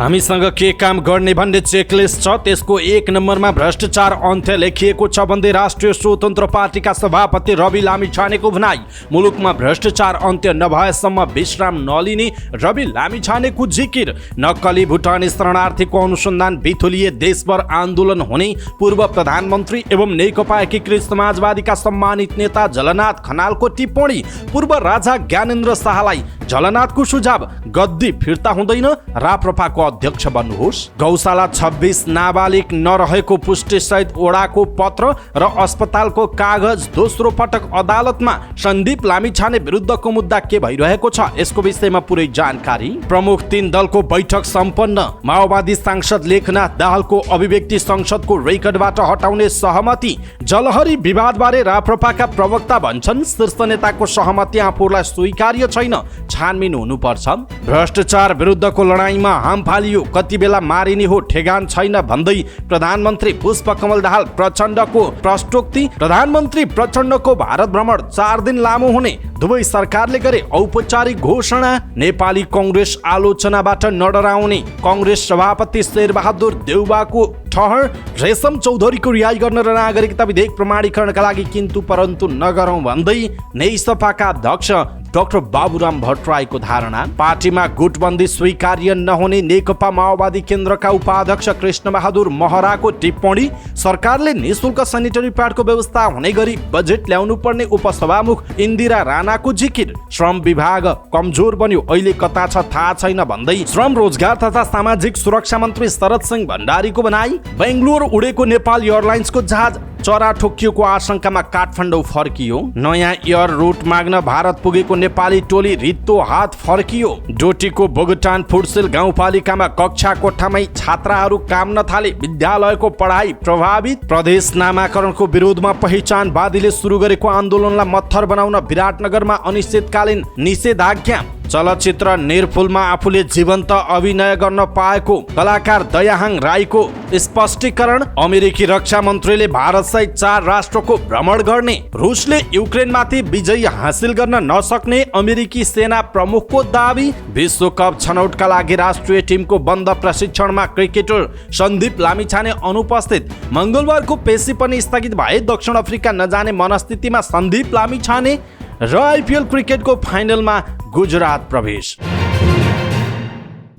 हामीसँग के काम गर्ने भन्ने चेकलिस्ट छ, त्यसको 1 नम्बरमा भ्रष्टाचार अन्त्य लेखिएको छ भन्दै राष्ट्रिय स्वतन्त्र पार्टीका सभापति रवि लामिछानेको भनाई। मुलुकमा भ्रष्टाचार अन्त्य नभएसम्म विश्राम नलिने रवि लामिछानेको जिकिर। नक्कली भुटानी शरणार्थीको अनुसन्धान बिथुलिए देशभर आन्दोलन हुने पूर्व प्रधानमन्त्री एवं नेकपा एकीकृत समाजवादीका सम्मानित नेता झलनाथ खनालको टिप्पणी। पूर्व राजा ज्ञानेन्द्र शाहलाई झलनाथको सुझाव, गद्दी फिर्ता हुँदैन, राप्रपाको अध्यक्ष बन्नुहोस्। गौशाला 26 नाबालिग नरहेको पुष्टिसहित ओडाको पत्र र अस्पतालको कागज दोस्रो पटक अदालतमा। सन्दीप लामिछाने विरुद्धको मुद्दा के भइरहेको छ, यसको विषयमा पुरै जानकारी। प्रमुख 3 दलको बैठक सम्पन्न। माओवादी सांसद लेखनाथ दाहालको अभिव्यक्ति संसदको रेकर्डबाट हटाउने सहमति। जलहरी विवादबारे राप्रपाका प्रवक्ता भन्छन् शीर्ष नेताको सहमति आफूलाई स्वीकार्य छैन, छानबिन हुनुपर्छ। भ्रष्टाचार विरुद्धको लडाईँमा हाम फालियो, कति बेला मारिने हो ठेगान छैन भन्दै प्रधानमन्त्री पुष्पकमल दाहाल प्रचण्डको प्रश्नोक्ति। प्रधानमन्त्री प्रचण्डको भारत भ्रमण 4 दिन लामो हुने दुवै सरकारले गरे औपचारिक घोषणा। नेपाली कङ्ग्रेस आलोचनाबाट नडराउने काङ्ग्रेस सभापति शेरबहादुर देउवाको ठहर। रेशम चौधरीको रिहाई गर्न र नागरिकता विधेयक प्रमाणीकरणका लागि किन्तु परन्तु नगरौं भन्दै नेकपाका अध्यक्ष डाक्टर बाबुराम भट्टराईको धारणा। पार्टीमा गुटबन्दी स्वीकार्य नहुने नेकपा माओवादी केन्द्रका उपाध्यक्ष कृष्णबहादुर महराको टिप्पणी। सरकारले निशुल्क सेनिटरी प्याडको व्यवस्था हुने गरी बजेट ल्याउनु पर्ने उपसभामुख इन्दिरा राणाको जिकिर। श्रम विभाग कमजोर बन्यो, अहिले कता छ थाहा छैन भन्दै श्रम रोजगार तथा सामाजिक सुरक्षा मन्त्री शरद सिंह भण्डारीको भनाई। बेंगलोर उडेको नेपाल एयरलाइन्सको जहाज चरा ठोकिएको आशंकामा काठमाडौँ फर्कियो। नयाँ एयर रुट माग्न भारत पुगेको नेपाली टोली रित्तो हात फर्कियो। डोटीको बोगटान फुडसेल गाउँपालिकामा कक्षा कोठामै छात्राहरू काम नथाले, विद्यालयको पढाइ प्रभावित। प्रदेश नामाकरणको विरोधमा पहिचानवादीले सुरु गरेको आन्दोलनलाई मत्थर बनाउन विराटनगरमा अनिश्चितकालीन निषेधाज्ञा। चलचित्र निर्फुलमा आफूले जीवन्त अभिनय गर्न पाएको कलाकार दयाहाङ राईको स्पष्टीकरण। अमेरिकी रक्षा मन्त्रीले भारतसहित 4 राष्ट्रको भ्रमण गर्ने। रुसले युक्रेनमाथि विजय हासिल गर्न नसक्ने अमेरिकी सेना प्रमुखको दावी। विश्वकप छनौटका लागि राष्ट्रिय टिमको बन्द प्रशिक्षणमा क्रिकेटर सन्दीप लामिछाने अनुपस्थित। मंगलबारको पेशी पनि स्थगित भए दक्षिण अफ्रिका नजाने मनस्थितिमा सन्दीप लामिछाने र आइपिएल क्रिकेटको फाइनलमा गुजरात प्रवेश।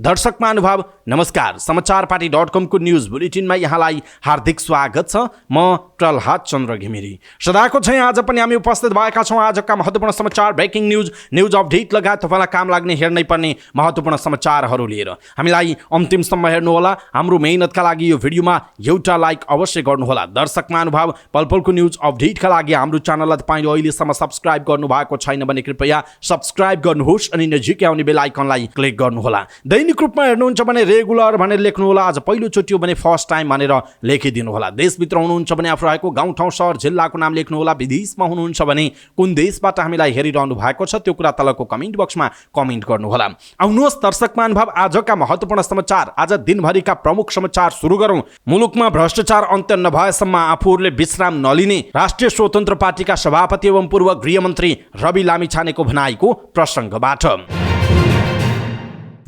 दर्शक महानुभाव नमस्कार, समाचारपाटी.com को न्यूज बुलेटिनमा यहाँलाई हार्दिक स्वागत छ। म प्रहलाद चन्द्र घिमिरे सदाको चाहिँ आज पनि हामी उपस्थित भएका छौँ आजका महत्त्वपूर्ण समाचार, ब्रेकिङ न्यूज अपडेट लगायत तपाईँलाई काम लाग्ने हेर्नै पर्ने महत्त्वपूर्ण समाचारहरू लिएर। हामीलाई अन्तिमसम्म हेर्नुहोला। हाम्रो मेहनतका लागि यो भिडियोमा एउटा लाइक अवश्य गर्नुहोला। दर्शक महानुभाव, पलपलको न्यूज अपडेटका लागि हाम्रो च्यानललाई तपाईँले अहिलेसम्म सब्स्क्राइब गर्नुभएको छैन भने कृपया सब्स्क्राइब गर्नुहोस् अनि नजिकै आउने बेल आइकनलाई क्लिक गर्नुहोला। दैनिक रूपमा हेर्नुहुन्छ भने रेगुलर भनेर लेख्नुहोला, आज पहिलोचोटि हो भने फर्स्ट टाइम भनेर लेखिदिनुहोला। देशभित्र हुनुहुन्छ भने आफू रहेको गाउँ ठाउँ सहर जिल्लाको नाम लेख्नुहोला। विदेशमा हुनुहुन्छ भने कुन देशबाट हामीलाई हेरिरहनु भएको छ त्यो कुरा तलको कमेन्ट बक्समा कमेन्ट गर्नुहोला। आउनुहोस् दर्शक महानुभाव, आजका महत्त्वपूर्ण समाचार, आज दिनभरिका प्रमुख समाचार सुरु गरौँ। मुलुकमा भ्रष्टाचार अन्त्य नभएसम्म आफूहरूले विश्राम नलिने राष्ट्रिय स्वतन्त्र पार्टीका सभापति एवं पूर्व गृहमन्त्री रवि लामिछानेको भनाइको प्रसङ्गबाट।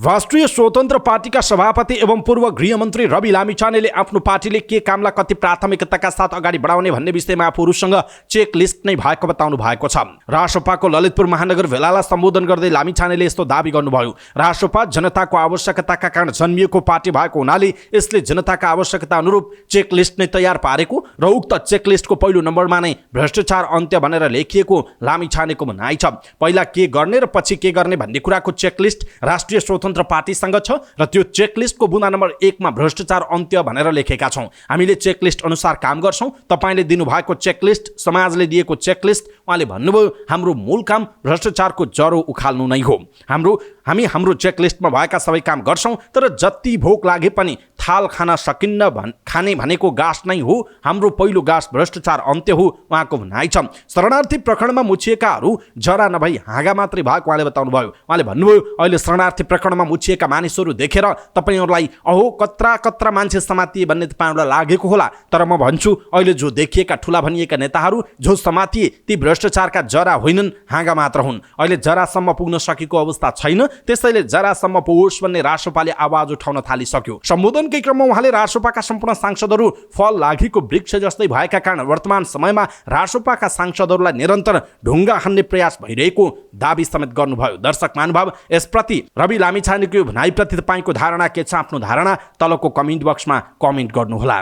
राष्ट्रिय स्वतन्त्र पार्टीका सभापति एवं पूर्व गृहमन्त्री रवि लामिछानेले आफ्नो पार्टीले के कामलाई कति प्राथमिकताका साथ अगाडि बढाउने भन्ने विषयमा आफूहरूसँग चेक लिस्ट नै भएको बताउनु भएको छ। रासपाको ललितपुर महानगर भेलालाई सम्बोधन गर्दै लामिछानेले यस्तो दावी गर्नुभयो। रासपा जनताको आवश्यकताका कारण जन्मिएको पार्टी भएको हुनाले यसले जनताका आवश्यकता अनुरूप चेक लिस्ट नै तयार पारेको र उक्त चेक लिस्टको पहिलो नम्बरमा नै भ्रष्टाचार अन्त्य भनेर लेखिएको लामिछानेको भनाइ छ। पहिला के गर्ने र पछि के गर्ने भन्ने कुराको चेक लिस्ट राष्ट्रिय स्वतन्त्र पार्टीसँग छ र त्यो चेकलिस्टको बुँदा नम्बर 1 मा भ्रष्टाचार अन्त्य भनेर लेखेका छौँ। हामीले चेकलिस्ट अनुसार काम गर्छौँ। तपाईँले दिनुभएको चेकलिस्ट, समाजले दिएको चेकलिस्ट, उहाँले भन्नुभयो हाम्रो मूल काम भ्रष्टाचारको जरो उखाल्नु नै हो। हामी हाम्रो चेकलिस्टमा भएका सबै काम गर्छौँ, तर जति भोक लागे पनि थाल खान सकिन्न खाने भनेको गाँस नै हो, हाम्रो पहिलो गाँस भ्रष्टाचार अन्त्य हो उहाँको भनाइ छ। शरणार्थी प्रकरणमा मुछिएकाहरू जरा नभई हाँगा मात्रै भएको उहाँले बताउनुभयो। उहाँले भन्नुभयो अहिले शरणार्थी प्रकरणमा मुछिएका मानिसहरू देखेर तपाईहरूलाई अहो कत्रा कत्रा मान्छे समातिए भन्ने तपाईँहरूलाई लागेको होला, तर म भन्छु अहिले जो देखिएका ठुला भनिएका नेताहरू जो समातिए ती भ्रष्टाचारका जरा होइनन्, हाँगा मात्र हुन्। अहिले जरासम्म पुग्न सकेको अवस्था छैन, त्यसैले जरासम्म पुगोस् भन्ने रासोपाले आवाज उठाउन थालिसक्यो। सम्बोधनकै क्रममा उहाँले रासोपाका सम्पूर्ण सांसदहरू फल लागेको वृक्ष जस्तै भएका कारण वर्तमान समयमा रासोपाका सांसदहरूलाई निरन्तर ढुङ्गा हान्ने प्रयास भइरहेको दाबी समेत गर्नुभयो। दर्शक महानुभाव, यसप्रति रवि लामिछानेको यो भनाइप्रति तपाईँको धारणा के छ? आफ्नो धारणा तलको कमेन्ट बक्समा कमेन्ट गर्नुहोला।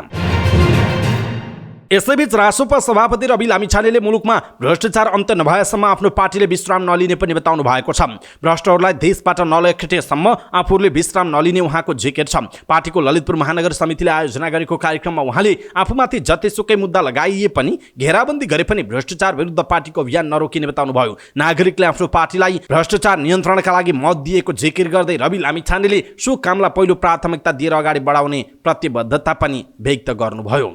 यसैबीच रासोपा सभापति रवि लामिछानेले मुलुकमा भ्रष्टाचार अन्त्य नभएसम्म आफ्नो पार्टीले विश्राम नलिने पनि बताउनु भएको छ। भ्रष्टहरूलाई देशबाट नलखेटेसम्म आफूले विश्राम नलिने उहाँको जिकिर छ। पार्टीको ललितपुर महानगर समितिले आयोजना गरेको कार्यक्रममा उहाँले आफूमाथि जतिसुकै मुद्दा लगाइए पनि घेराबन्दी गरे पनि भ्रष्टाचार विरुद्ध पार्टीको अभियान नरोकिने बताउनुभयो। नागरिकले आफ्नो पार्टीलाई भ्रष्टाचार नियन्त्रणका लागि मत दिएको जिकिर गर्दै रवि लामिछानेले सो कामलाई पहिलो प्राथमिकता दिएर अगाडि बढाउने प्रतिबद्धता पनि व्यक्त गर्नुभयो।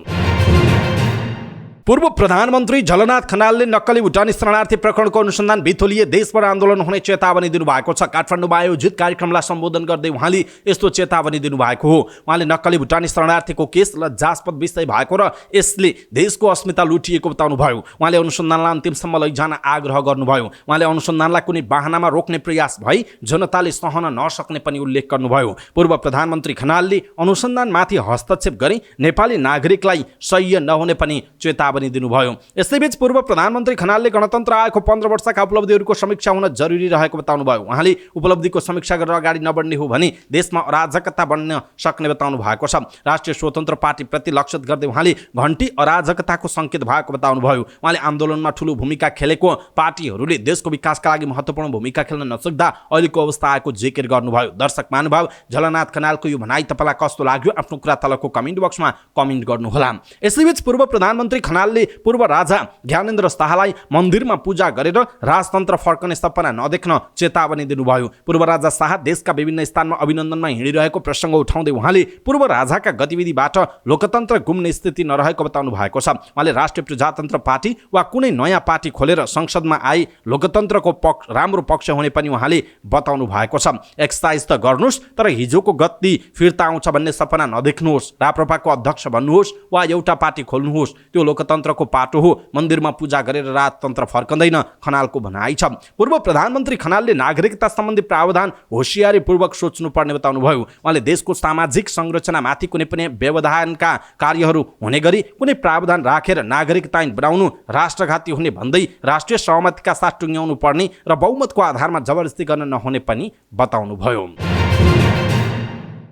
पूर्व प्रधानमन्त्री झलनाथ खनालले नक्कली भुटानी शरणार्थी प्रकरणको अनुसन्धान बिथोलिए देशभर आन्दोलन हुने चेतावनी दिनुभएको छ। काठमाडौँमा आयोजित कार्यक्रमलाई सम्बोधन गर्दै उहाँले यस्तो चेतावनी दिनुभएको हो। उहाँले नक्कली भुटानी शरणार्थीको केस लज्जास्पद विषय भएको र यसले देशको अस्मिता लुटिएको बताउनुभयो। उहाँले अनुसन्धानलाई अन्तिमसम्म लैजान आग्रह गर्नुभयो। उहाँले अनुसन्धानलाई कुनै बहानामा रोक्ने प्रयास भई जनताले सहन नसक्ने पनि उल्लेख गर्नुभयो। पूर्व प्रधानमन्त्री खनालले अनुसन्धानमाथि हस्तक्षेप गरी नेपाली नागरिकलाई सह्य नहुने पनि चेतावनी दिनुभयो। यसैबीच पूर्व प्रधानमन्त्री खनालले गणतन्त्र आएको 15 वर्षका उपलब्धिहरूको समीक्षा हुन जरुरी रहेको बताउनुभयो। उहाँले उपलब्धिको समीक्षा गरेर अगाडि नबढ्ने हो भने देशमा अराजकता बन्न सक्ने बताउनु भएको छ। राष्ट्रिय स्वतन्त्र पार्टीप्रति लक्षित गर्दै उहाँले घण्टी अराजकताको सङ्केत भएको बताउनुभयो। उहाँले आन्दोलनमा ठूलो भूमिका खेलेको पार्टीहरूले देशको विकासका लागि महत्त्वपूर्ण भूमिका खेल्न नसक्दा अहिलेको अवस्था आएको जिकिर गर्नुभयो। दर्शक महानुभाव, झलनाथ खनालको यो भनाइ तपाईँलाई कस्तो लाग्यो? आफ्नो कुरा तलको कमेन्ट बक्समा कमेन्ट गर्नुहोला। यसैबीच पूर्व प्रधानमन्त्री खनालले पूर्व राजा ज्ञानेन्द्र शाहलाई मन्दिरमा पूजा गरेर राजतन्त्र फर्कने सपना नदेख्न चेतावनी दिनुभयो। पूर्व राजा शाह देशका विभिन्न स्थानमा अभिनन्दनमा हिँडिरहेको प्रसङ्ग उठाउँदै उहाँले पूर्व राजाका गतिविधिबाट लोकतन्त्र गुम्ने स्थिति नरहेको बताउनु भएको छ। उहाँले राष्ट्रिय प्रजातन्त्र पार्टी वा कुनै नयाँ पार्टी खोलेर संसदमा आए लोकतन्त्रको राम्रो पक्ष हुने पनि उहाँले बताउनु भएको छ। एक्सर्साइज त गर्नुहोस् तर हिजोको गति फिर्ता आउँछ भन्ने सपना नदेख्नुहोस्। राप्रपाको अध्यक्ष बन्नुहोस् वा एउटा पार्टी खोल्नुहोस्, त्यो लोकतन्त्रको पाटो हो। मन्दिरमा पूजा गरेर राजतन्त्र फर्कँदैन, खनालको भनाइ छ। पूर्व प्रधानमन्त्री खनालले नागरिकता सम्बन्धी प्रावधान होसियारीपूर्वक सोच्नुपर्ने बताउनुभयो। उहाँले देशको सामाजिक संरचनामाथि कुनै पनि व्यवधानका कार्यहरू हुने गरी कुनै प्रावधान राखेर नागरिकता ऐन बनाउनु राष्ट्रघाती हुने भन्दै राष्ट्रिय सहमतिका साथ टुङ्ग्याउनु पर्ने र बहुमतको आधारमा जबरजस्ती गर्न नहुने पनि बताउनुभयो।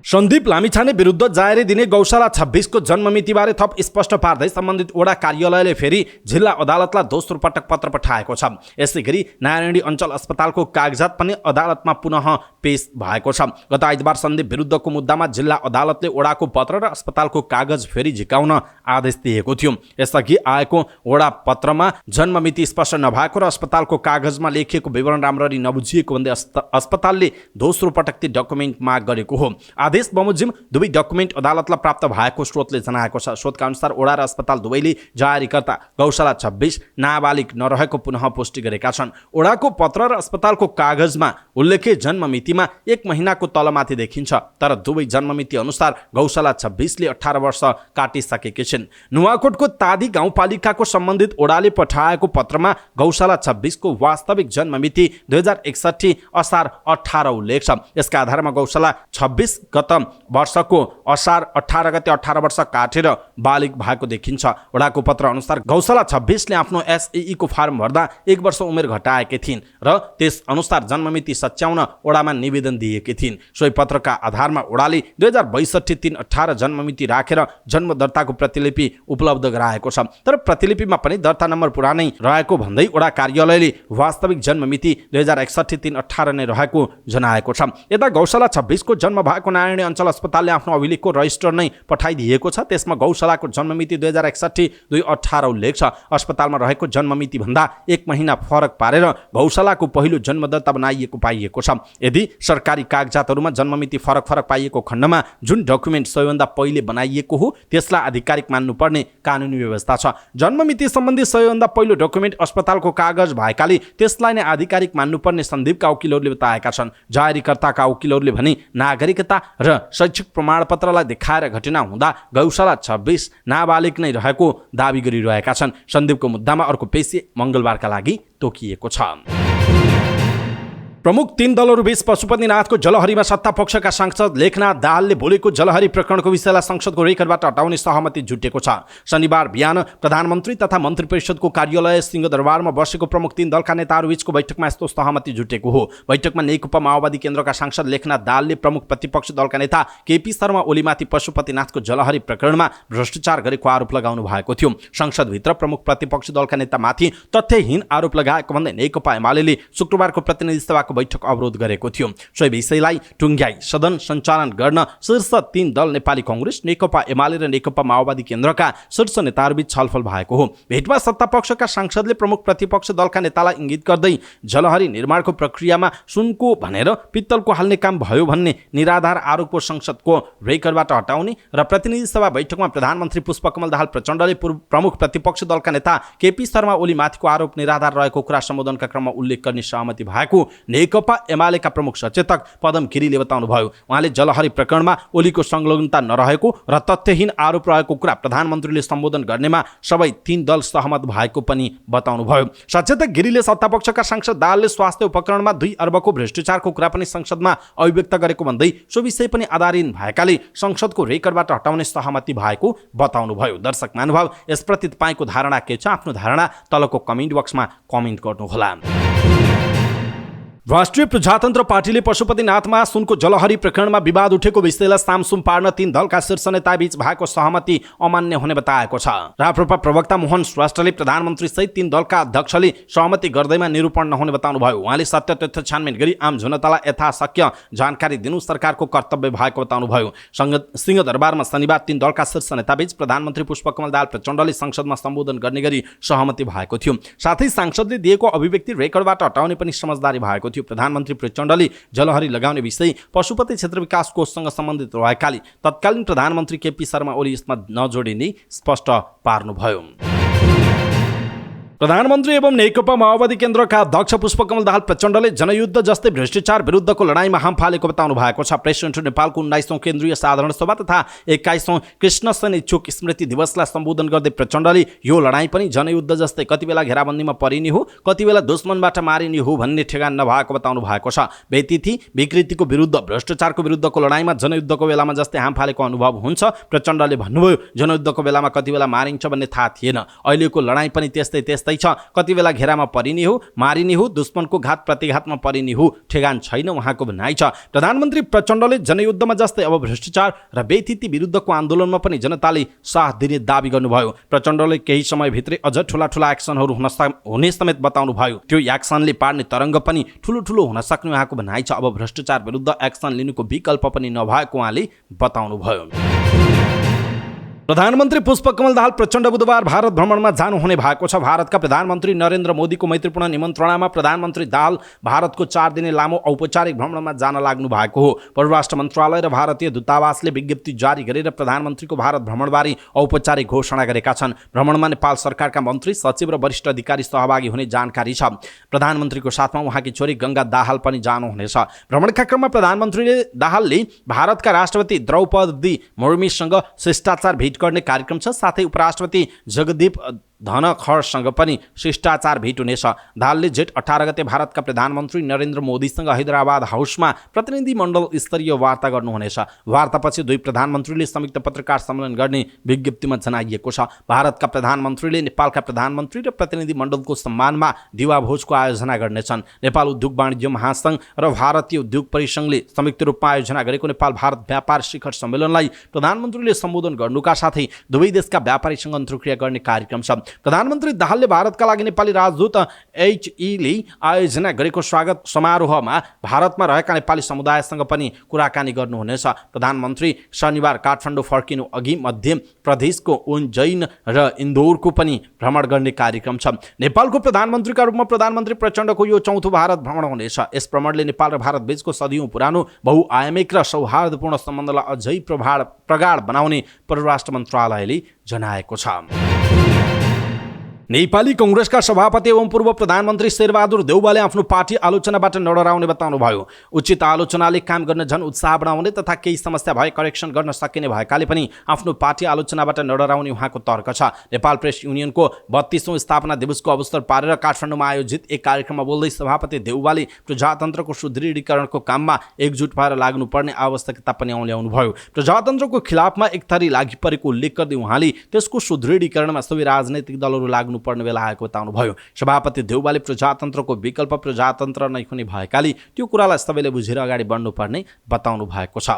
सन्दीप लामिछाने विरुद्ध जाहेरी दिने गौशाला 26 को जन्ममितिबारे थप स्पष्ट पार्दै सम्बन्धित वडा कार्यालयले फेरि जिल्ला अदालतलाई दोस्रो पटक पत्र पठाएको छ। यसैगरी नारायणी अञ्चल अस्पतालको कागजात पनि अदालतमा पुनः पेश भएको छ। गत आइतबार सन्दीप विरुद्धको मुद्दामा जिल्ला अदालतले वडाको पत्र र अस्पतालको कागज फेरि झिकाउन आदेश दिएको थियो। यसअघि आएको वडा पत्रमा जन्ममिति स्पष्ट नभएको र अस्पतालको कागजमा लेखिएको विवरण राम्ररी नबुझिएको भन्दै अस्पतालले दोस्रो पटक ती डकुमेन्ट माग गरेको हो। आदेश बमोजिम दुवै डकुमेन्ट अदालतलाई प्राप्त भएको स्रोतले जनाएको छ। स्रोतका अनुसार वडा र अस्पताल दुवैले जारीकर्ता गौशाला 26 नाबालिग नरहेको पुनः पुष्टि गरेका छन्। वडाको पत्र र अस्पतालको कागजमा उल्लेखित जन्ममितिमा 1 महिनाको तलमाथि देखिन्छ, तर दुवै जन्ममिति अनुसार गौशाला 26 ले 18 वर्ष काटिसकेकी छिन्। नुवाकोटको तादी गाउँपालिकाको सम्बन्धित वडाले पठाएको पत्रमा गौशाला 26 को वास्तविक जन्ममिति 2061 असार 18 उल्लेख छ। यसका आधारमा गौशाला 26 गत वर्षको असार 18 गते 18 वर्ष काटेर बालिग भएको देखिन्छ। वडाको पत्र अनुसार गौशाला 26 ले आफ्नो एसएई को फार्म भर्दा 1 वर्ष उमेर घटाएकी थिइन् र त्यस अनुसार जन्ममिति सच्याउन वडामा निवेदन दिएकी थिइन्। सोही पत्रका आधारमा वडाले 2062 3/18 जन्ममिति राखेर जन्म दर्ताको प्रतिलिपि उपलब्ध गराएको छ, तर प्रतिलिपिमा पनि दर्ता नम्बर पुरानै रहेको भन्दै वडा कार्यालयले वास्तविक जन्ममिति 2061 3/18 नै रहेको जनाएको छ। यता गौशाला 26 को जन्म भएको नारायणी नारायणी अञ्चल अस्पतालले आफ्नो अभिलेखको रजिस्टर नै पठाइदिएको छ। त्यसमा गौशालाको जन्ममिति 2061-2018 उल्लेख छ। अस्पतालमा रहेको जन्ममिति भन्दा 1 महिना फरक पारेर गौशालाको पहिलो जन्मदत्ता बनाइएको पाइएको छ। यदि सरकारी कागजातहरूमा जन्ममिति फरक पाइएको खण्डमा जुन डकुमेन्ट सबैभन्दा पहिले बनाइएको हो त्यसलाई आधिकारिक मान्नुपर्ने कानुनी व्यवस्था छ। जन्ममिति सम्बन्धी सबैभन्दा पहिलो डकुमेन्ट अस्पतालको कागज भएकाले त्यसलाई नै आधिकारिक मान्नुपर्ने सन्दीपका वकिलहरूले बताएका छन्। जाहेरीकर्ताका वकिलहरूले भने नागरिकता र शैक्षिक प्रमाणपत्रलाई देखाएर घटना हुँदा गौशाला 26 नाबालिग नै रहेको दावी गरिरहेका छन्। सन्दीपको मुद्दामा अर्को पेशी मङ्गलबारका लागि तोकिएको छ। प्रमुख 3 दलहरूबीच पशुपतिनाथको जलहरीमा सत्तापक्षका सांसद लेखनाथ दाहालले बोलेको जलहरी प्रकरणको विषयलाई संसदको रेकर्डबाट हटाउने सहमति जुटेको छ। शनिबार बिहान प्रधानमन्त्री तथा मन्त्री परिषदको कार्यालय सिंहदरबारमा बसेको प्रमुख 3 दलका नेताहरूबीचको बैठकमा यस्तो सहमति जुटेको हो। बैठकमा नेकपा माओवादी केन्द्रका सांसद लेखनाथ दाहालले प्रमुख प्रतिपक्ष दलका नेता केपी शर्मा ओलीमाथि पशुपतिनाथको जलहरी प्रकरणमा भ्रष्टाचार गरेको आरोप लगाउनु भएको थियो। संसदभित्र प्रमुख प्रतिपक्ष दलका नेतामाथि तथ्यहीन आरोप लगाएको भन्दै नेकपा एमाले शुक्रबारको प्रतिनिधि सभाको बैठक अवरोध गरेको थियो। सोही विषयलाई टुङ्ग्याई सदन सञ्चालन गर्न शीर्ष 3 दल नेपाली कांग्रेस, नेकपा एमाले र नेकपा माओवादी केन्द्रका शीर्ष नेताहरूबीच छलफल भएको हो। भेटमा सत्तापक्षका सांसदले प्रमुख प्रतिपक्ष दलका नेतालाई इङ्गित गर्दै जलहरी निर्माणको प्रक्रियामा सुनको भनेर पित्तलको हाल्ने काम भयो भन्ने निराधार आरोपको संसदको रेकर्डबाट हटाउने र प्रतिनिधि सभा बैठकमा प्रधानमन्त्री पुष्पकमल दाहाल प्रचण्डले प्रमुख प्रतिपक्ष दलका नेता केपी शर्मा ओलीमाथिको आरोप निराधार रहेको कुरा सम्बोधनका क्रममा उल्लेख गर्ने सहमति भएको नेकपा एमालेका प्रमुख सचेतक पदम गिरीले बताउनुभयो। उहाँले जलहरी प्रकरणमा ओलीको संलग्नता नरहेको र तथ्यहीन आरोप रहेको कुरा प्रधानमन्त्रीले सम्बोधन गर्नेमा सबै 3 दल सहमत भएको पनि बताउनुभयो। सचेतक गिरीले सत्तापक्षका सांसद दाहालले स्वास्थ्य उपकरणमा 2 अर्बको भ्रष्टाचारको कुरा पनि संसदमा अभिव्यक्त गरेको भन्दै सो विषय पनि आधारहीन भएकाले संसदको रेकर्डबाट हटाउने सहमति भएको बताउनुभयो। दर्शक महानुभाव, यसप्रति तपाईको धारणा के छ? आफ्नो धारणा तलको कमेन्ट बक्समा कमेन्ट गर्नुहोला। राष्ट्रिय प्रजातन्त्र पार्टीले पशुपतिनाथमा सुनको जलहरी प्रकरणमा विवाद उठेको विषयलाई सामसुम पार्न 3 दलका शीर्ष नेताबीच भएको सहमति अमान्य हुने बताएको छ। राप्रपा प्रवक्ता मोहन श्रेष्ठले प्रधानमन्त्री सहित 3 दलका अध्यक्षले सहमति गर्दैमा निरूपण नहुने बताउनुभयो। उहाँले सत्य तथ्य छानबिन गरी आम जनतालाई यथाशक्य जानकारी दिनु सरकारको कर्तव्य भएको बताउनुभयो। सिंहदरबारमा शनिबार 3 दलका शीर्ष नेताबीच प्रधानमन्त्री पुष्पकमल दाहाल प्रचण्डले संसदमा सम्बोधन गर्ने गरी सहमति भएको थियो। साथै सांसदले दिएको अभिव्यक्ति रेकर्डबाट हटाउने पनि समझदारी भएको थियो। प्रधानमन्त्री प्रचण्डले जलहरी लगाउने विषय पशुपति क्षेत्र विकास कोषसँग सम्बन्धित रहेकाले तत्कालीन प्रधानमन्त्री केपी शर्मा ओली यसमा नजोडिने स्पष्ट पार्नुभयो। प्रधानमन्त्री एवं नेकपा माओवादी केन्द्रका अध्यक्ष पुष्पकमल दाहाल प्रचण्डले जनयुद्ध जस्तै भ्रष्टाचार विरुद्धको लडाईँमा हाम फालेको बताउनु भएको छ। प्रेस सेन्टर नेपालको 19औं केन्द्रीय साधारण सभा तथा 21औं कृष्णसेन इच्छुक स्मृति दिवसलाई सम्बोधन गर्दै प्रचण्डले यो लडाईँ पनि जनयुद्ध जस्तै कति बेला घेराबन्दीमा परिने हो, कति बेला दुश्मनबाट मारिने हो भन्ने ठेगान नभएको बताउनु भएको छ। व्यतिथि विकृतिको विरुद्ध भ्रष्टाचारको विरुद्धको लडाईँमा जनयुद्धको बेलामा जस्तै हाम फालेको अनुभव हुन्छ। प्रचण्डले भन्नुभयो, जनयुद्धको बेलामा कति बेला मारिन्छ भन्ने थाहा थिएन, अहिलेको लडाईँ पनि त्यस्तै छ। कति बेला घेरामा परिने हो, मारिने हो, दुश्मनको घात प्रतिघातमा परिने हो, ठेगान छैन उहाँको भनाइ छ। प्रधानमन्त्री प्रचण्डले जनयुद्धमा जस्तै अब भ्रष्टाचार र व्यतिथि विरुद्धको आन्दोलनमा पनि जनताले साथ दिने दावी गर्नुभयो। प्रचण्डले केही समयभित्रै अझ ठूला एक्सनहरू हुने समेत बताउनुभयो। त्यो एक्सनले पार्ने तरङ्ग पनि ठुलो हुन सक्ने उहाँको भनाइ छ। अब भ्रष्टाचार विरुद्ध एक्सन लिनुको विकल्प पनि नभएको उहाँले बताउनुभयो। प्रधानमन्त्री पुष्पकमल दाहाल प्रचण्ड बुधबार भारत भ्रमणमा जानुहुने भएको छ। भारतका प्रधानमन्त्री नरेन्द्र मोदीको मैत्रीपूर्ण निमन्त्रणामा प्रधानमन्त्री दाहाल भारतको 4 दिने लामो औपचारिक भ्रमणमा जान लाग्नु भएको हो। परराष्ट्र मन्त्रालय र भारतीय दूतावासले विज्ञप्ति जारी गरेर प्रधानमन्त्रीको भारत भ्रमणबारे औपचारिक घोषणा गरेका छन्। भ्रमणमा नेपाल सरकारका मन्त्री, सचिव र वरिष्ठ अधिकारी सहभागी हुने जानकारी छ। प्रधानमन्त्रीको साथमा उहाँकी छोरी गङ्गा दाहाल पनि जानुहुनेछ। भ्रमणका क्रममा प्रधानमन्त्रीले दाहालले भारतका राष्ट्रपति द्रौपदी मुर्मुसँग शिष्टाचार भेट गर्ने कार्यक्रम छ। साथै उपराष्ट्रपति जगदीप धनखडसँग पनि शिष्टाचार भेट हुनेछ। दाहालले जेठ 18 गते भारतका प्रधानमन्त्री नरेन्द्र मोदीसँग हैदराबाद हाउसमा प्रतिनिधि मण्डल स्तरीय वार्ता गर्नुहुनेछ। वार्तापछि 2 प्रधानमन्त्रीले संयुक्त पत्रकार सम्मेलन गर्ने विज्ञप्तिमा जनाइएको छ। भारतका प्रधानमन्त्रीले नेपालका प्रधानमन्त्री र प्रतिनिधि मण्डलको सम्मानमा दिवाभोजको आयोजना गर्नेछन्। नेपाल उद्योग वाणिज्य महासंघ र भारतीय उद्योग परिसंघले संयुक्त रूपमा आयोजना गरेको नेपाल भारत व्यापार शिखर सम्मेलनलाई प्रधानमन्त्रीले सम्बोधन गर्नुका साथै दुवै देशका व्यापारीसँग अन्तर्क्रिया गर्ने कार्यक्रम छ। प्रधानमन्त्री दाहालले भारतका लागि नेपाली राजदूत HE ले आयोजना गरेको स्वागत समारोहमा भारतमा रहेका नेपाली समुदायसँग पनि कुराकानी गर्नुहुनेछ। प्रधानमन्त्री शनिबार काठमाडौँ फर्किनु अघि मध्य प्रदेशको उज्जैन र इन्दौरको पनि भ्रमण गर्ने कार्यक्रम छ। नेपालको प्रधानमन्त्रीका रूपमा प्रधानमन्त्री प्रचण्डको यो चौथो भारत भ्रमण हुनेछ। यस भ्रमणले नेपाल र भारत बीचको सदियौं पुरानो बहुआयामिक र सौहार्दपूर्ण सम्बन्धलाई अझै प्रगाढ बनाउने परराष्ट्र मन्त्रालयले जनाएको छ। नेपाली कांग्रेसका सभापति एवं पूर्व प्रधानमन्त्री शेरबहादुर देउवाले आफ्नो पार्टी आलोचनाबाट नडराउने बताउनुभयो। उचित आलोचनाले काम गर्न झन उत्साह बढाउने तथा केही समस्या भए करेक्सन गर्न सकिने भएकाले पनि आफ्नो पार्टी आलोचनाबाट नडराउने उहाँको तर्क छ। नेपाल प्रेस युनियनको 32औं स्थापना दिवसको अवसर पारेर काठमाडौँमा आयोजित एक कार्यक्रममा बोल्दै सभापति देउवाले प्रजातन्त्रको सुदृढीकरणको काममा एकजुट भएर लाग्नुपर्ने आवश्यकता पनि औल्याउनुभयो। प्रजातन्त्रको खिलाफमा एकथरी लागि परेको उल्लेख गर्दै उहाँले त्यसको सुदृढीकरणमा सबै राजनैतिक दलहरू पर्ने बेला आएको बताउनुभयो। सभापति देउवाले प्रजातन्त्रको विकल्प प्रजातन्त्र नै हुने भएकाले त्यो कुरालाई सबैले बुझेर अगाडि बढ्नुपर्ने बताउनु भएको छ।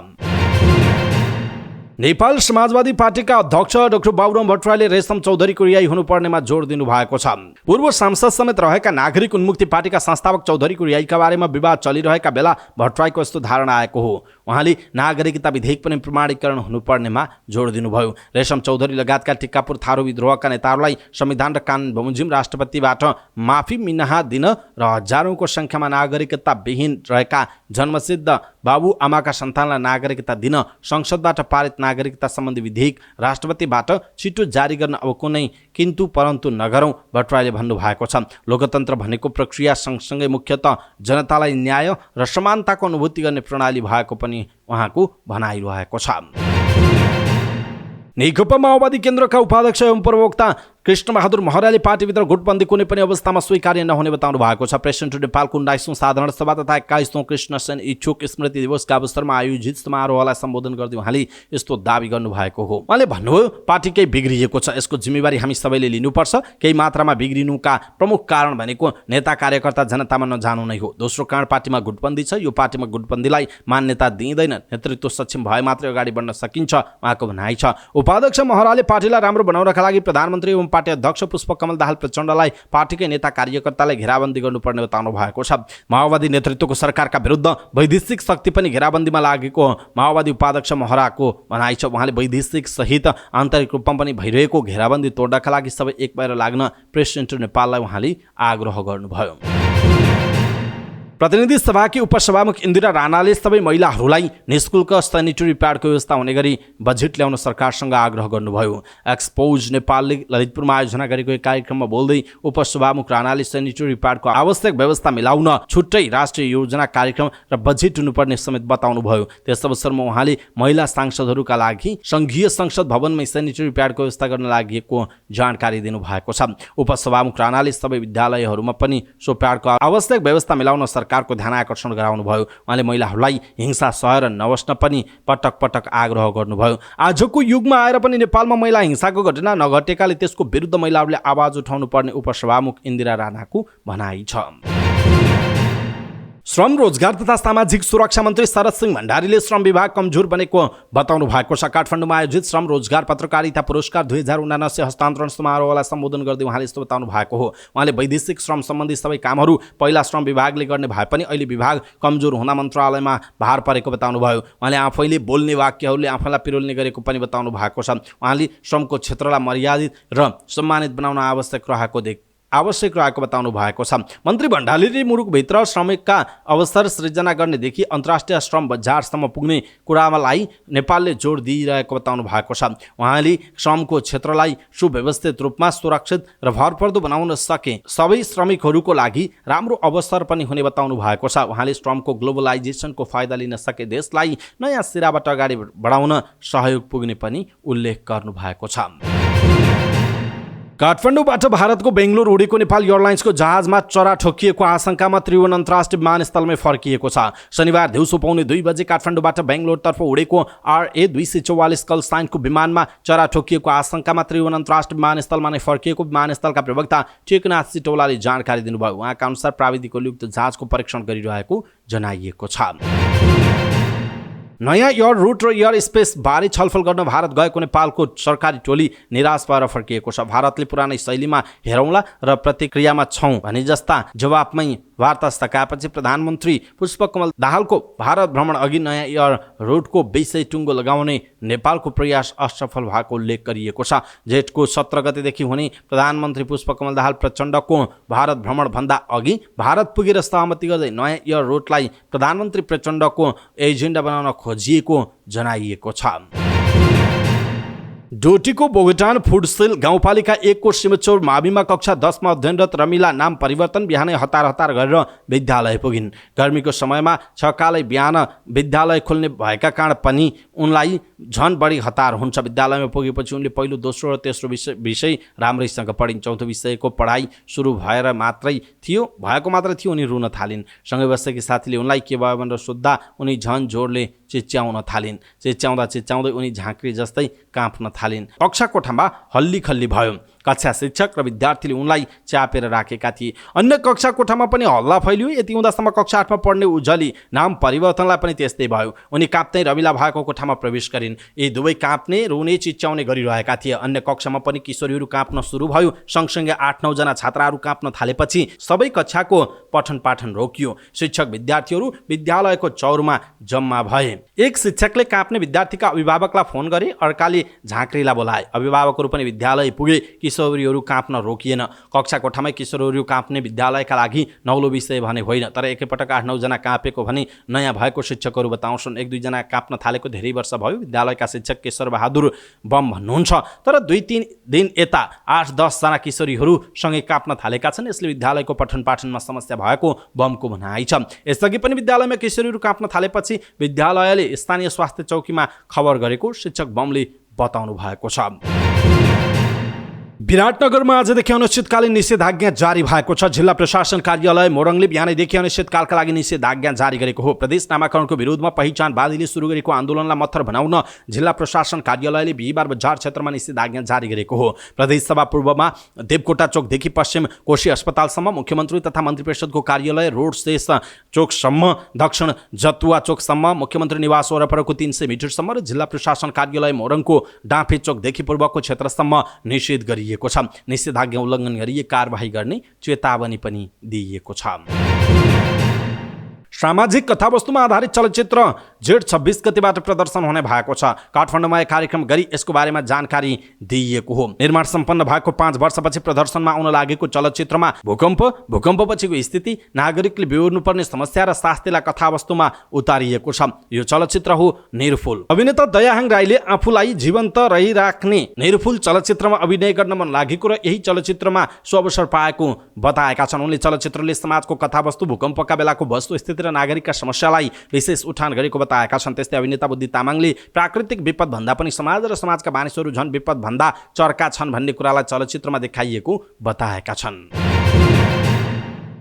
नेपाल समाजवादी पार्टीका अध्यक्ष डाक्टर बाबुराम भट्टराईले रेशम चौधरीको रिहाई हुनुपर्नेमा जोड दिनु भएको छ। पूर्व सांसद समेत रहेका नागरिक उन्मुक्ति पार्टीका संस्थापक चौधरीको रिहाईका बारेमा विवाद चलिरहेका बेला भट्टराईको यस्तो धारणा आएको हो। उहाँले नागरिकता विधेयक पनि प्रमाणीकरण हुनुपर्नेमा जोड दिनुभयो। रेशम चौधरी लगायतका टिकापुर थारू विद्रोहका नेताहरूलाई संविधान र कानुन बमोजिम राष्ट्रपतिबाट माफी मिनाहा दिन र हजारौंको संख्यामा नागरिकता विहीन रहेका जन्मसिद्ध बाबुआमाका सन्तानलाई नागरिकता दिन संसदबाट पारित नागरिकता सम्बन्धी विधेयक राष्ट्रपतिबाट छिटो जारी गर्न अब कुनै किन्तु परन्तु नगरौं भट्टराईले भन्नुभएको छ। लोकतन्त्र भनेको प्रक्रिया सँगसँगै मुख्यतः जनतालाई न्याय र समानताको अनुभूति गर्ने प्रणाली भएको पनि उहाँको भनाइरहेको छ। नेकपा माओवादी केन्द्रका उपाध्यक्ष एवं प्रवक्ता कृष्णबहादुर महराले पार्टीभित्र गुटबन्दी कुनै पनि अवस्थामा स्वीकार्य नहुने बताउनु भएको छ। प्रेसिडेन्ट नेपालको 19औं साधारण सभा तथा 21औं कृष्णसेन इच्छुक स्मृति दिवसका अवसरमा आयोजित समारोहलाई सम्बोधन गर्दै उहाँले यस्तो दावी गर्नुभएको हो। उहाँले भन्नुभयो, पार्टी केही बिग्रिएको छ, यसको जिम्मेवारी हामी सबैले लिनुपर्छ। केही मात्रामा बिग्रिनुका प्रमुख कारण भनेको नेता कार्यकर्ता जनतामा नजानु नै हो। दोस्रो कारण पार्टीमा गुटबन्दी छ। यो पार्टीमा गुटबन्दीलाई मान्यता दिइँदैन। नेतृत्व सक्षम भए मात्रै अगाडि बढ्न सकिन्छ उहाँको भनाइ छ। उपाध्यक्ष महराले पार्टीलाई राम्रो बनाउनका लागि प्रधानमन्त्री एवं पार्टी अध्यक्ष पुष्पकमल दाहाल प्रचण्डलाई पार्टीकै नेता कार्यकर्तालाई घेराबन्दी गर्नुपर्ने बताउनु भएको छ। माओवादी नेतृत्वको सरकारका विरुद्ध वैदेशिक शक्ति पनि घेराबन्दीमा लागेको माओवादी उपाध्यक्ष महराको भनाइ छ। उहाँले वैदेशिक सहित आन्तरिक रूपमा पनि भइरहेको घेराबन्दी तोड्नका लागि सबै एक भएर लाग्न प्रेसिडेन्ट नेपाललाई उहाँले आग्रह गर्नुभयो। प्रतिनिधि सभाकी उपसभामुख इन्दिरा राणाले सबै महिलाहरूलाई निःशुल्क सेनिटरी प्याडको व्यवस्था हुने गरी बजेट ल्याउन सरकारसँग आग्रह गर्नुभयो। एक्सपोज नेपालले ललितपुरमा आयोजना गरेको एक कार्यक्रममा बोल्दै उपसभामुख राणाले सेनिटरी प्याडको आवश्यक व्यवस्था मिलाउन छुट्टै राष्ट्रिय योजना कार्यक्रम र बजेट हुनुपर्ने समेत बताउनुभयो। त्यस अवसरमा उहाँले महिला सांसदहरूका लागि संघीय संसद भवनमै सेनिटरी प्याडको व्यवस्था गर्न लागि जानकारी दिनुभएको छ। उपसभामुख राणाले सबै विद्यालयहरूमा पनि सो प्याडको आवश्यक व्यवस्था मिलाउन सरकारको ध्यान आकर्षण गराउनुभयो। उहाँले महिलाहरूलाई हिंसा सहेर नबस्न पनि पटक पटक आग्रह गर्नुभयो। आजको युगमा आएर पनि नेपालमा महिला हिंसाको घटना नघटेकाले त्यसको विरुद्ध महिलाहरूले आवाज उठाउनु पर्ने उपसभामुख इन्दिरा राणाको भनाइ छ। श्रम रोजगार तथा सामाजिक सुरक्षा मन्त्री शरद सिंह भण्डारीले श्रम विभाग कमजोर बनेको बताउनु भएको छ। काठमाडौँमा आयोजित श्रम रोजगार पत्रकारिता पुरस्कार 2079 हस्तान्तरण समारोहलाई सम्बोधन गर्दै उहाँले यस्तो बताउनु भएको हो। उहाँले वैदेशिक श्रम सम्बन्धी सबै कामहरू पहिला श्रम विभागले गर्ने भए पनि अहिले विभाग कमजोर हुँदा मन्त्रालयमा भार परेको बताउनुभयो। उहाँले आफैले बोल्ने वाक्यहरूले आफैलाई पिरोल्ने गरेको पनि बताउनु भएको छ। उहाँले श्रमको क्षेत्रलाई मर्यादित र सम्मानित बनाउन आवश्यक रहेको बताउनु भएको छ। मन्त्री भण्डारीले मुलुकभित्र श्रमिकका अवसर सृजना गर्नेदेखि अन्तर्राष्ट्रिय श्रम बजारसम्म पुग्ने कुरालाई नेपालले जोड दिइरहेको बताउनु भएको छ। उहाँले श्रमको क्षेत्रलाई सुव्यवस्थित रूपमा सुरक्षित र भरपर्दो बनाउन सके सबै श्रमिकहरूको लागि राम्रो अवसर पनि हुने बताउनु भएको छ। उहाँले श्रमको ग्लोबलाइजेसनको फाइदा लिन सके देशलाई नयाँ सिराबाट अगाडि बढाउन सहयोग पुग्ने पनि उल्लेख गर्नु भएको छ। काठमाडौँबाट भारतको बेङ्गलोर उडेको नेपाल एयरलाइन्सको जहाजमा चरा ठोकिएको आशंकामा त्रिभुवन अन्तर्राष्ट्रिय विमानस्थलमै फर्किएको छ। शनिबार दिउँसो 2:15 बजे काठमाडौँबाट बेङ्गलोरतर्फ उडेको RA 244 कलसाइनको विमानमा चरा ठोकिएको आशंकामा त्रिभुवन अन्तर्राष्ट्रिय विमानस्थलमा नै फर्किएको विमानस्थलका प्रवक्ता टेकनाथ सिटौलाले जानकारी दिनुभयो। उहाँका अनुसार प्राविधिक युक्त जहाजको परीक्षण गरिरहेको जनाइएको छ। नयाँ एयर रुट र एयर स्पेस बारे छलफल गर्न भारत गएको नेपालको सरकारी टोली निराश भएर फर्किएको छ। भारतले पुरानै शैलीमा हेरौँला र प्रतिक्रियामा छौँ भने जस्ता जवाफमै वार्ता स्थगाएपछि प्रधानमन्त्री पुष्पकमल दाहालको भारत भ्रमण अघि नयाँ एयर रुटको विषय टुङ्गो लगाउने नेपालको प्रयास असफल भएको उल्लेख गरिएको छ। जेठको 17 गतेदेखि हुने प्रधानमन्त्री पुष्पकमल दाहाल प्रचण्डको भारत भ्रमण भन्दा अघि भारत पुगेर सहमति गर्दै नयाँ एयर रुटलाई प्रधानमन्त्री प्रचण्डको एजेन्डा बनाउन खोजिएको जनाइएको छ। डोटीको बोगटान फुडसेल गाउँपालिका 1 को सिमचौर माविमा कक्षा 10 मा अध्ययनरत रमिला नाम परिवर्तन बिहानै हतार गरेर विद्यालय पुगिन्। गर्मीको समयमा छकालै बिहान विद्यालय खोल्ने भएका कारण पनि उनलाई झन बढी हतार हुन्छ। विद्यालयमा पुगेपछि उनले पहिलो, दोस्रो र तेस्रो विषय राम्रैसँग पढिन्। चौथो विषयको पढाइ सुरु भएको मात्रै थियो उनी रुन थालिन्। सँगै बसेकी साथीले उनलाई के भयो भनेर सोद्धा उनी झन जोडले चिच्याउन थालिन्। चिच्याउँदै उनी झाँक्री जस्तै काँप्न थालिन्। कक्षा कोठामा हल्ली खल्ली भयो। कक्षा शिक्षक र विद्यार्थीले उनलाई च्यापेर राखेका थिए। अन्य कक्षा कोठामा पनि हल्ला फैलियो। यति हुँदासम्म कक्षा 8 मा पढ्ने उजली नाम परिवर्तनलाई पनि त्यस्तै भयो। उनी काँप्दै रमिला भएको कोठामा प्रवेश गरिन्। यी दुवै काँप्ने, रुने, चिच्याउने गरिरहेका थिए। अन्य कक्षामा पनि किशोरीहरू काँप्न सुरु भयो। सँगसँगै 8-9 जना छात्राहरू काँप्न थालेपछि सबै कक्षाको पठन पाठन रोकियो। शिक्षक विद्यार्थीहरू विद्यालयको चौरमा जम्मा भए। एक शिक्षकले काँप्ने विद्यार्थीका अभिभावकलाई फोन गरे, अर्काले झाँक्रीलाई बोलाए। अभिभावकहरू पनि विद्यालय पुगे। किशोरीहरू काँप्न रोकिएन। कक्षा कोठामै किशोरीहरू काँप्ने विद्यालयका लागि नौलो विषय भने होइन। तर एकैपटक 8-9 जना काँपेको भने नयाँ भएको शिक्षकहरू बताउँछन्। 1-2 जना काँप्न थालेको धेरै वर्ष भयो। विद्यालयका शिक्षक केशर बहादुर बम भन्नुहुन्छ। तर 2-3 दिन यता 8-10 जना किशोरीहरू सँगै काँप्न थालेका छन्। यसले विद्यालयको पठन पाठनमा समस्या भएको बमको भनाइ छ। यसअघि पनि विद्यालयमा किशोरीहरू काँप्न थालेपछि विद्यालयले स्थानीय स्वास्थ्य चौकीमा खबर गरेको शिक्षक बमले बताउनु भएको छ। विराटनगरमा आजदेखि अनिश्चितकालीन निषेधाज्ञा जारी भएको छ। जिल्ला प्रशासन कार्यालय मोरङले बिहानैदेखि अनिश्चितकालका लागि निषेधाज्ञा जारी गरेको हो। प्रदेश नामाकरणको विरोधमा पहिचानवादीले सुरु गरेको आन्दोलनलाई मत्थर बनाउन जिल्ला प्रशासन कार्यालयले बिहिबार बजार क्षेत्रमा निषेधाज्ञा जारी गरेको हो। प्रदेशसभा पूर्वमा देवकोटा चोकदेखि पश्चिम कोशी अस्पतालसम्म, मुख्यमन्त्री तथा मन्त्री परिषदको कार्यालय रोड शेष चोकसम्म, दक्षिण जतुवा चोकसम्म, मुख्यमन्त्री निवास वरपरको 300 मिटरसम्म र जिल्ला प्रशासन कार्यालय मोरङको डाँफे चोकदेखि पूर्वको क्षेत्रसम्म निषेध गरिएको छ। निषेधाज्ञा उल्लङ्घन गरिए कारबाही गर्ने चेतावनी पनि दिइएको छ। सामाजिक कथावस्तुमा आधारित चलचित्र जेठ 26 गतेबाट प्रदर्शन हुने भएको छ। काठमाडौँमा एक कार्यक्रम गरी यसको बारेमा जानकारी दिइएको हो। निर्माण सम्पन्न भएको 5 वर्षपछि प्रदर्शनमा आउन लागेको चलचित्रमा भूकम्पपछिको स्थिति, नागरिकले बेहोर्नुपर्ने समस्या र शास्तिलाई कथावस्तुमा उतारिएको छ। यो चलचित्र हो निरफुल। अभिनेता दयाहाङ राईले आफूलाई जीवन्त रहिराख्ने निरफुल चलचित्रमा अभिनय गर्न मन लागेको र यही चलचित्रमा सुअवसर पाएको बताएका छन्। उनले चलचित्रले समाजको कथावस्तु, भूकम्पका बेलाको वस्तुस्थिति र नागरिकका समस्यालाई विशेष उठान गरेको बताएका छन्। त्यस्तै अभिनेता बुद्धि तामाङले प्राकृतिक विपद भन्दा पनि समाज र समाजका मानिसहरू झन् विपद भन्दा चर्का छन् भन्ने कुरालाई चलचित्रमा देखाइएको बताएका छन्।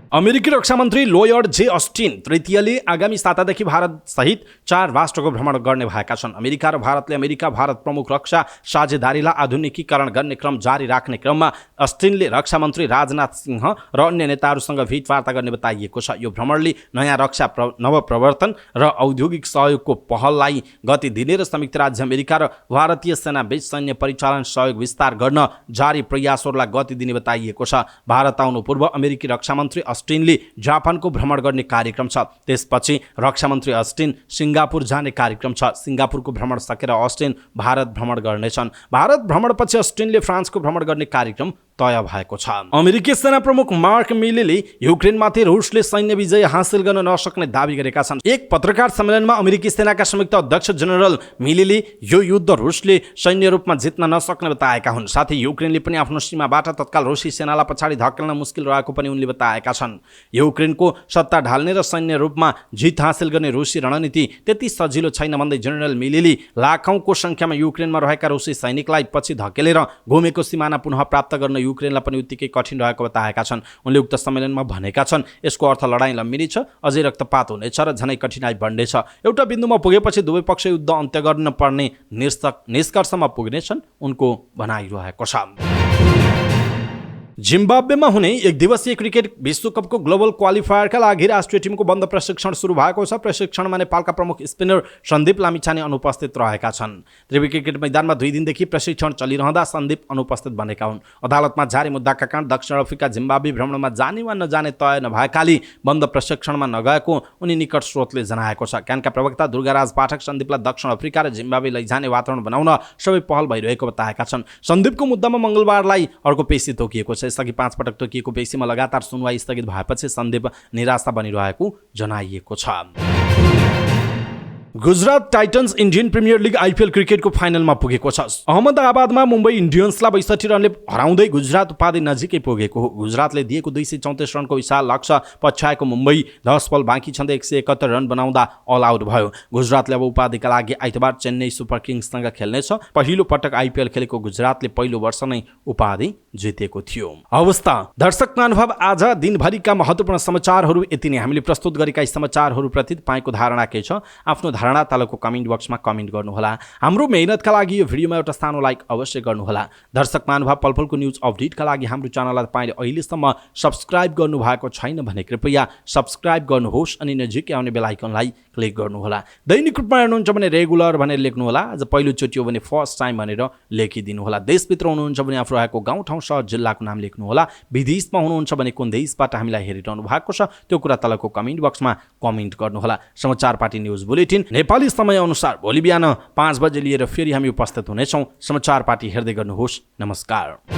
अमेरिकी रक्षामन्त्री लोयड जे अस्टिन तृतीयले आगामी सातादेखि भारत सहित 4 राष्ट्रको भ्रमण गर्ने भएका छन्। अमेरिका र भारतले अमेरिका भारत प्रमुख रक्षा साझेदारीलाई आधुनिकीकरण गर्ने क्रम जारी राख्ने क्रममा अस्टिनले रक्षामन्त्री राजनाथ सिंह र अन्य नेताहरूसँग भेटवार्ता गर्ने बताइएको छ। यो भ्रमणले नयाँ रक्षा नवप्रवर्तन र औद्योगिक सहयोगको पहललाई गति दिने र संयुक्त राज्य अमेरिका र भारतीय सेना बीच सैन्य परिचालन सहयोग विस्तार गर्न जारी प्रयासहरूलाई गति दिने बताइएको छ। भारत आउनु पूर्व अमेरिकी रक्षामन्त्री अस्टिनले जापानको भ्रमण गर्ने कार्यक्रम छ। त्यसपछि रक्षामन्त्री अस्टिन सिङ्गापुर जाने कार्यक्रम छ। सिङ्गापुरको भ्रमण सकेर अस्टिन भारत भ्रमण गर्नेछन्। भारत भ्रमणपछि अस्टिनले फ्रान्सको भ्रमण गर्ने कार्यक्रम तय भएको छ। अमेरिकी सेना प्रमुख मार्क मिलीले युक्रेनमाथि रुसले सैन्य विजय हासिल गर्न नसक्ने दावी गरेका छन्। एक पत्रकार सम्मेलनमा अमेरिकी सेनाका संयुक्त अध्यक्ष जनरल मिलीले यो युद्ध रुसले सैन्य रूपमा जित्न नसक्ने बताएका हुन्। साथै युक्रेनले पनि आफ्नो सीमाबाट तत्काल रुसी सेनालाई पछाडि धकेल्न मुस्किल रहेको पनि उनले बताएका छन्। युक्रेनको सत्ता ढाल्ने र सैन्य रूपमा जित हासिल गर्ने रुसी रणनीति त्यति सजिलो छैन भन्दै जनरल मिलीले लाखौंको संख्यामा युक्रेनमा रहेका रुसी सैनिकलाई पछि धकेलेर घुमेको सिमाना पुनः प्राप्त गर्न युक्रेनलाई पनि उत्तिकै कठिन रहेको बताएका छन्। उनले उक्त सम्मेलनमा भनेका छन्, यसको अर्थ लडाईँ लम्बिनेछ, अझै रक्तपात हुनेछ र झनै कठिनाई बढ्नेछ। एउटा बिन्दुमा पुगेपछि दुवै पक्ष युद्ध अन्त्य गर्न पर्ने निष्कर्षमा पुग्नेछन्, उनको भनाइरहेको छ। जिम्बाब्वेमा हुने एक दिवसीय क्रिकेट विश्वकपको ग्लोबल क्वालिफायरका लागि राष्ट्रिय टिमको बन्द प्रशिक्षण सुरु भएको छ। प्रशिक्षणमा नेपालका प्रमुख स्पिनर सन्दीप लामिछाने अनुपस्थित रहेका छन्। त्रिवी क्रिकेट मैदानमा 2 दिनदेखि प्रशिक्षण चलिरहँदा सन्दीप अनुपस्थित बनेका हुन्। अदालतमा जारी मुद्दाका कारण दक्षिण अफ्रिका जिम्बाब्वे भ्रमणमा जाने वा नजाने तय नभएकाले बन्द प्रशिक्षणमा नगएको उनी निकट स्रोतले जनाएको छ। क्यानका प्रवक्ता दुर्गाराज पाठक सन्दीपलाई दक्षिण अफ्रिका र जिम्बाब्वे लैजाने वातावरण बनाउन सबै पहल भइरहेको बताएका छन्। सन्दीपको मुद्दामा मङ्गलबारलाई अर्को पेशी तोकिएको छ। यसअघि 5 पटक तोकिएको पेशीमा लगातार सुनवाई स्थगित भएपछि सन्दीप निराशा बनिरहेको जनाइएको छ। Gujarat titans Indian premier league IPL क्रिकेटको फाइनलमा पुगेको छ। अहमदाबादमा मुम्बई इन्डियन्सलाई 62 रनले हराउँदै गुजरात उपाधि नजिकै पुगेको हो। गुजरातले दिएको 234 रनको विशाल लक्ष्य पछ्याएको मुम्बई 10 बल बाँकी छँदै 171 रन बनाउँदा अल आउट भयो। गुजरातले अब उपाधिका लागि आइतबार चेन्नई सुपर किङ्ससँग खेल्नेछ। पहिलो पटक आइपिएल खेलेको गुजरातले पहिलो वर्ष नै उपाधि जितेको थियो। अवस्था दर्शक महानुभाव, आज दिनभरिका महत्त्वपूर्ण समाचारहरू यति नै। हामीले प्रस्तुत गरेका समाचारहरूप्रति तपाईँको धारणा के छ? आफ्नो धारणा तलको कमेन्ट बक्समा कमेन्ट गर्नुहोला। हाम्रो मेहनतका लागि यो भिडियोमा एउटा सानो लाइक अवश्य गर्नुहोला। दर्शक महानुभाव, पलपलको न्युज अपडेटका लागि हाम्रो च्यानललाई तपाईँले अहिलेसम्म सब्स्क्राइब गर्नुभएको छैन भने कृपया सब्स्क्राइब गर्नुहोस् अनि नजिकै आउने बेल आइकनलाई क्लिक गर्नुहोला। दैनिक रूपमा हेर्नुहुन्छ भने रेगुलर भनेर लेख्नुहोला। आज पहिलोचोटि हो भने फर्स्ट टाइम भनेर लेखिदिनुहोला। देशभित्र हुनुहुन्छ भने आफू रहेको गाउँठाउँ सहर जिल्लाको नाम लेख्नुहोला। विदेशमा हुनुहुन्छ भने कुन देशबाट हामीलाई हेरिरहनु भएको छ त्यो कुरा तलको कमेन्ट बक्समा कमेन्ट गर्नुहोला। समाचार पार्टी न्युज बुलेटिन नेपाली समयअनुसार भोलि बिहान 5 बजे लिएर फेरि हामी उपस्थित हुनेछौँ। समाचार पार्टी हेर्दै गर्नुहोस्। नमस्कार।